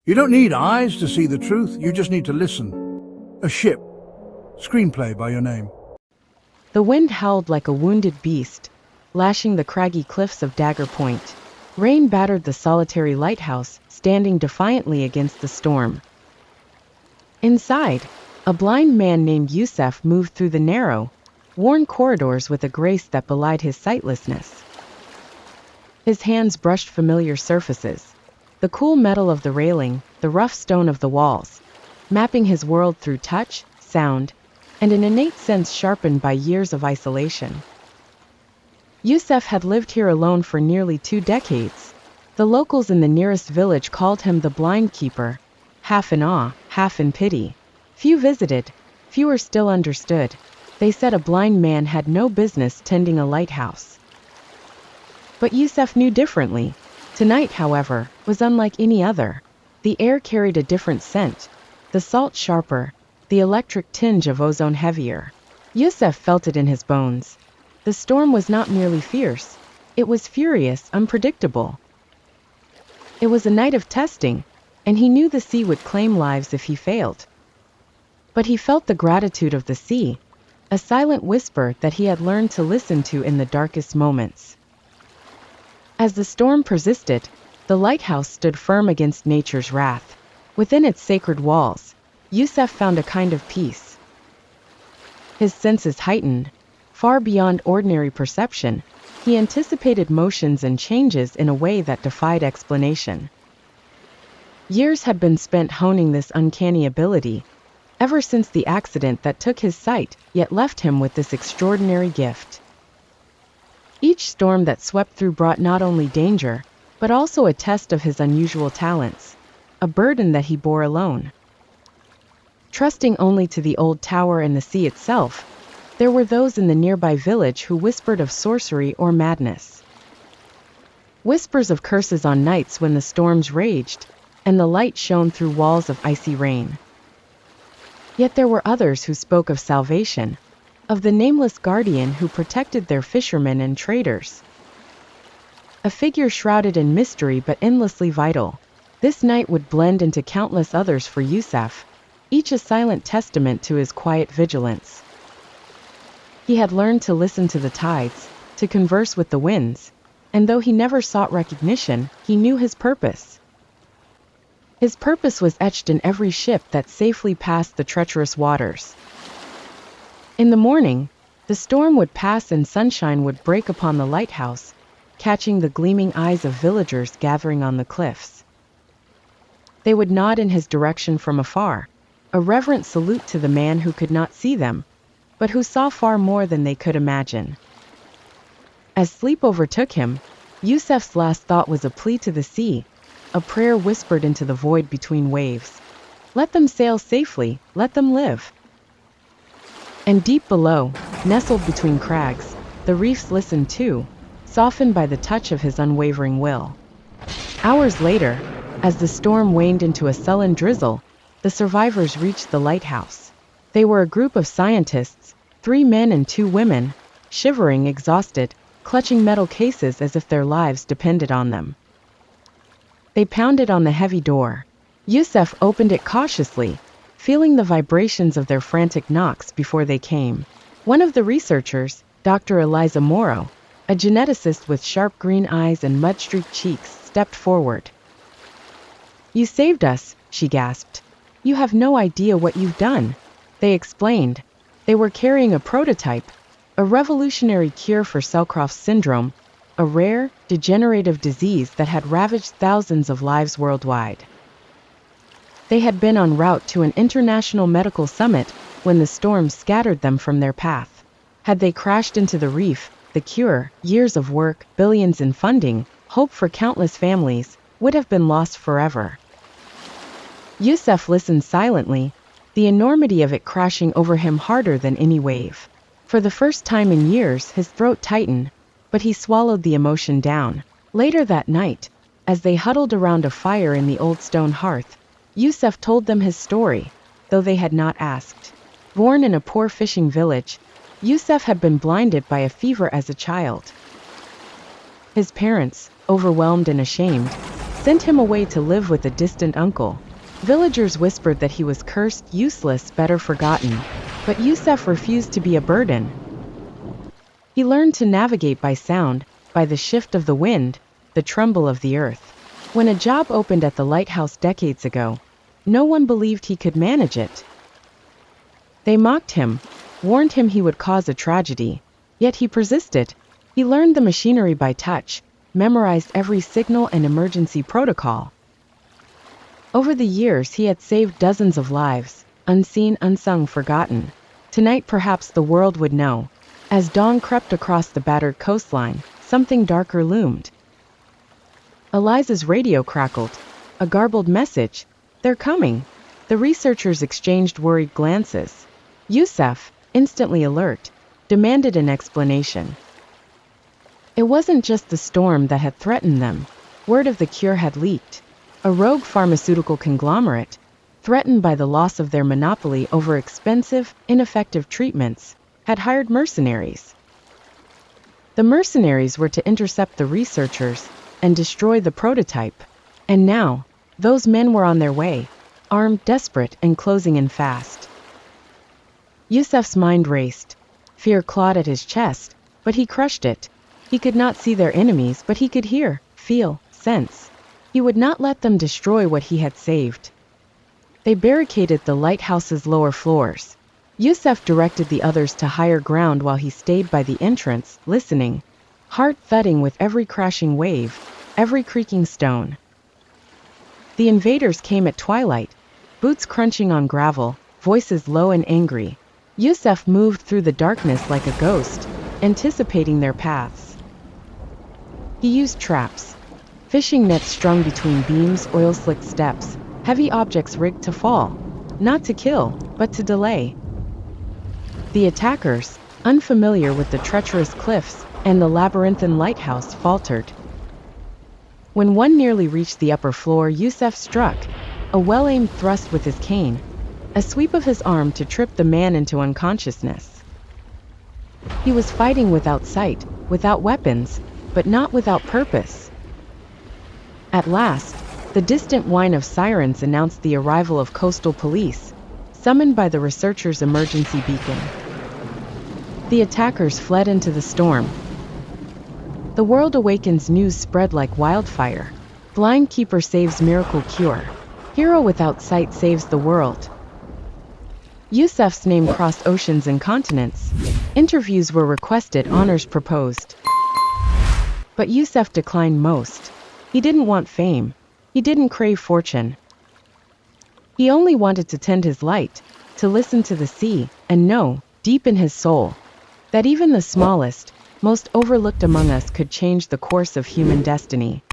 You don't need eyes to see the truth, you just need to listen. A Ship. Screenplay by your name. The wind howled like a wounded beast, lashing the craggy cliffs of Dagger Point. Rain battered the solitary lighthouse, standing defiantly against the storm. Inside, a blind man named Youssef moved through the narrow, worn corridors with a grace that belied his sightlessness. His hands brushed familiar surfaces, the cool metal of the railing, the rough stone of the walls, mapping his world through touch, sound, and an innate sense sharpened by years of isolation. Youssef had lived here alone for nearly 2 decades. The locals in the nearest village called him the blind keeper, half in awe, half in pity. Few visited, fewer still understood. They said a blind man had no business tending a lighthouse. But Youssef knew differently. Tonight, however, was unlike any other. The air carried a different scent, the salt sharper, the electric tinge of ozone heavier. Youssef felt it in his bones. The storm was not merely fierce, it was furious, unpredictable. It was a night of testing, and he knew the sea would claim lives if he failed. But he felt the gratitude of the sea, a silent whisper that he had learned to listen to in the darkest moments. As the storm persisted, the lighthouse stood firm against nature's wrath. Within its sacred walls, Youssef found a kind of peace. His senses heightened. Far beyond ordinary perception, he anticipated motions and changes in a way that defied explanation. Years had been spent honing this uncanny ability, ever since the accident that took his sight, yet left him with this extraordinary gift. Each storm that swept through brought not only danger, but also a test of his unusual talents, a burden that he bore alone. Trusting only to the old tower and the sea itself, there were those in the nearby village who whispered of sorcery or madness. Whispers of curses on nights when the storms raged, and the light shone through walls of icy rain. Yet there were others who spoke of salvation, of the nameless guardian who protected their fishermen and traders. A figure shrouded in mystery but endlessly vital. This night would blend into countless others for Youssef, each a silent testament to his quiet vigilance. He had learned to listen to the tides, to converse with the winds, and though he never sought recognition, he knew his purpose. His purpose was etched in every ship that safely passed the treacherous waters. In the morning, the storm would pass and sunshine would break upon the lighthouse, catching the gleaming eyes of villagers gathering on the cliffs. They would nod in his direction from afar, a reverent salute to the man who could not see them, but who saw far more than they could imagine. As sleep overtook him, Youssef's last thought was a plea to the sea, a prayer whispered into the void between waves. Let them sail safely, let them live. And deep below, nestled between crags, the reefs listened too, softened by the touch of his unwavering will. Hours later, as the storm waned into a sullen drizzle, the survivors reached the lighthouse. They were a group of scientists, 3 men and 2 women, shivering, exhausted, clutching metal cases as if their lives depended on them. They pounded on the heavy door. Youssef opened it cautiously, feeling the vibrations of their frantic knocks before they came. One of the researchers, Dr. Eliza Morrow, a geneticist with sharp green eyes and mud-streaked cheeks, stepped forward. "You saved us," she gasped. "You have no idea what you've done." They explained. They were carrying a prototype, a revolutionary cure for Selcroft's syndrome, a rare, degenerative disease that had ravaged thousands of lives worldwide. They had been en route to an international medical summit when the storm scattered them from their path. Had they crashed into the reef, the cure, years of work, billions in funding, hope for countless families, would have been lost forever. Youssef listened silently, the enormity of it crashing over him harder than any wave. For the first time in years, his throat tightened, but he swallowed the emotion down. Later that night, as they huddled around a fire in the old stone hearth, Youssef told them his story, though they had not asked. Born in a poor fishing village, Youssef had been blinded by a fever as a child. His parents, overwhelmed and ashamed, sent him away to live with a distant uncle. Villagers whispered that he was cursed, useless, better forgotten. But Youssef refused to be a burden. He learned to navigate by sound, by the shift of the wind, the tremble of the earth. When a job opened at the lighthouse decades ago, no one believed he could manage it. They mocked him, warned him he would cause a tragedy, yet he persisted. He learned the machinery by touch, memorized every signal and emergency protocol. Over the years, he had saved dozens of lives, unseen, unsung, forgotten. Tonight, perhaps the world would know. As dawn crept across the battered coastline, something darker loomed. Eliza's radio crackled. A garbled message. They're coming. The researchers exchanged worried glances. Youssef, instantly alert, demanded an explanation. It wasn't just the storm that had threatened them. Word of the cure had leaked. A rogue pharmaceutical conglomerate, threatened by the loss of their monopoly over expensive, ineffective treatments, had hired mercenaries. The mercenaries were to intercept the researchers and destroy the prototype. And now, those men were on their way, armed, desperate, and closing in fast. Youssef's mind raced. Fear clawed at his chest, but he crushed it. He could not see their enemies, but he could hear, feel, sense. He would not let them destroy what he had saved. They barricaded the lighthouse's lower floors. Youssef directed the others to higher ground while he stayed by the entrance, listening, heart thudding with every crashing wave, every creaking stone. The invaders came at twilight, boots crunching on gravel, voices low and angry. Youssef moved through the darkness like a ghost, anticipating their paths. He used traps, fishing nets strung between beams, oil-slicked steps, heavy objects rigged to fall, not to kill, but to delay. The attackers, unfamiliar with the treacherous cliffs and the labyrinthine lighthouse, faltered. When one nearly reached the upper floor, Youssef struck, a well-aimed thrust with his cane, a sweep of his arm to trip the man into unconsciousness. He was fighting without sight, without weapons, but not without purpose. At last, the distant whine of sirens announced the arrival of coastal police, summoned by the researchers' emergency beacon. The attackers fled into the storm. The World Awakens news spread like wildfire. Blind keeper saves miracle cure. Hero without sight saves the world. Youssef's name crossed oceans and continents. Interviews were requested, honors proposed. But Youssef declined most. He didn't want fame. He didn't crave fortune. He only wanted to tend his light, to listen to the sea, and know, deep in his soul, that even the smallest, most overlooked among us could change the course of human destiny.